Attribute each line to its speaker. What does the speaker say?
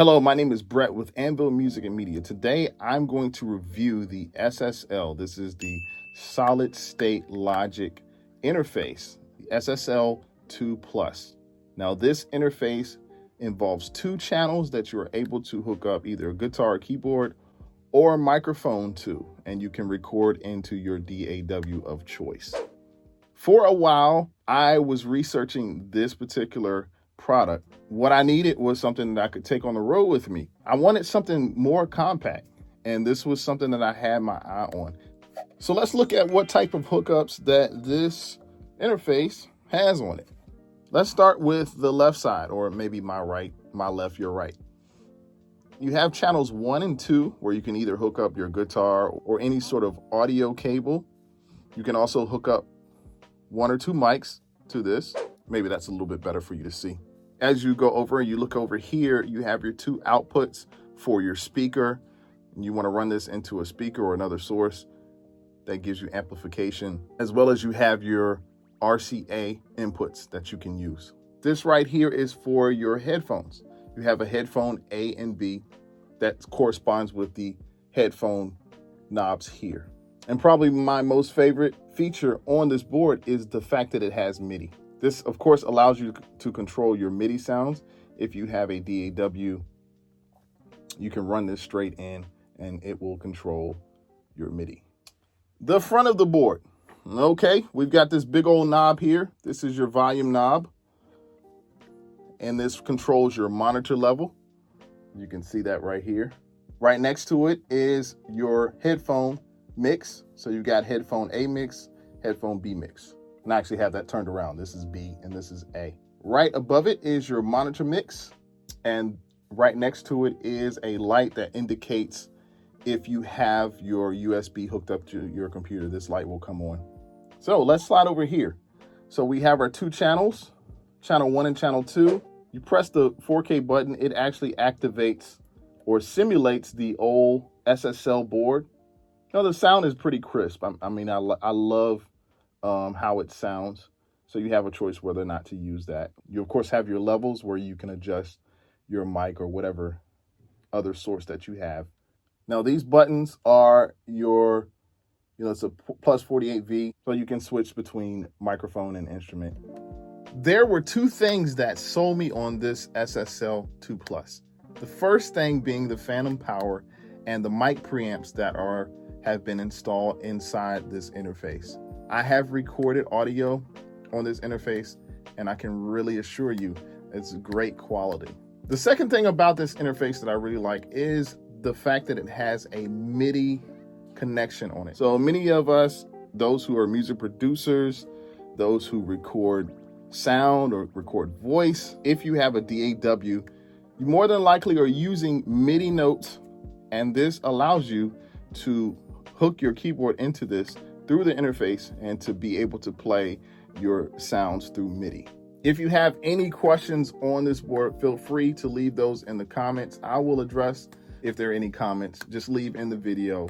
Speaker 1: Hello, my name is Brett with Anvil Music and Media. Today, I'm going to review the SSL. This is the Solid State Logic interface, the SSL 2 Plus. Now, this interface involves two channels that you are able to hook up either a guitar or keyboard or a microphone to, and you can record into your DAW of choice. For a while, I was researching this particular product. What I needed was something that I could take on the road with me. I wanted something more compact, and this was something that I had my eye on. So let's look at what type of hookups that this interface has on it. Let's start with the left side, or maybe my right, my left, your right. You have channels 1 and 2, where you can either hook up your guitar or any sort of audio cable. You can also hook up 1 or 2 mics to this. Maybe that's a little bit better for you to see. As you go over and you look over here, you have your 2 outputs for your speaker. You want to run this into a speaker or another source that gives you amplification, as well as you have your RCA inputs that you can use. This right here is for your headphones. You have a headphone A and B that corresponds with the headphone knobs here. And probably my most favorite feature on this board is the fact that it has MIDI. This, of course, allows you to control your MIDI sounds. If you have a DAW, you can run this straight in and it will control your MIDI. The front of the board. Okay, we've got this big old knob here. This is your volume knob. And this controls your monitor level. You can see that right here. Right next to it is your headphone mix. So you got headphone A mix, headphone B mix. And I actually have that turned around. This is B and this is A. Right above it is your monitor mix. And right next to it is a light that indicates if you have your USB hooked up to your computer, this light will come on. So let's slide over here. So we have our 2 channels, channel 1 and channel 2. You press the 4K button, it actually activates or simulates the old SSL board. Now the sound is pretty crisp. I love how it sounds. So you have a choice whether or not to use that. You of course have your levels where you can adjust your mic or whatever other source that you have. Now these buttons are your, it's a plus 48V, so you can switch between microphone and instrument. There were 2 things that sold me on this SSL 2 Plus. The first thing being the phantom power and the mic preamps that have been installed inside this interface. I have recorded audio on this interface, and I can really assure you it's great quality. The second thing about this interface that I really like is the fact that it has a MIDI connection on it. So many of us, those who are music producers, those who record sound or record voice, if you have a DAW, you more than likely are using MIDI notes, and this allows you to hook your keyboard into this through the interface and to be able to play your sounds through MIDI. If you have any questions on this board, feel free to leave those in the comments. I will address if there are any comments. Just leave in the video